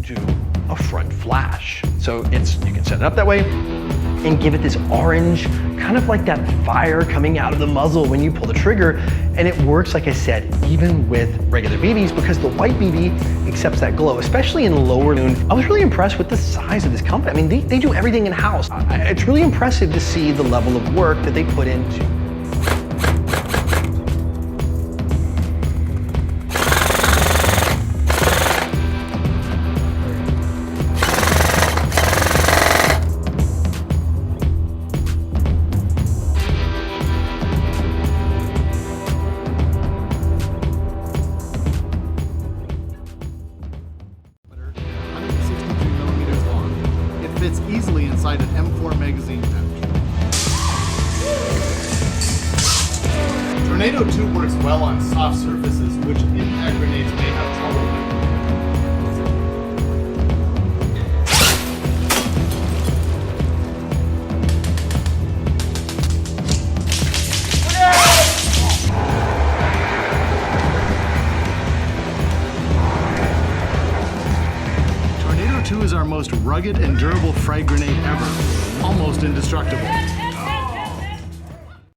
do a front flash. So you can set it up that way and give it this orange, kind of like that fire coming out of the muzzle when you pull the trigger. And it works, like I said, even with regular BBs, because the white BB accepts that glow, especially in lower noon. I was really impressed with the size of this company. I mean, they do everything in-house. It's really impressive to see the level of work that they put into. Fits easily inside an M4 magazine pouch. Tornado 2 works well on soft surfaces, which impact grenades may have trouble with. Tornado 2 is our most rugged and durable frag grenade ever, almost indestructible.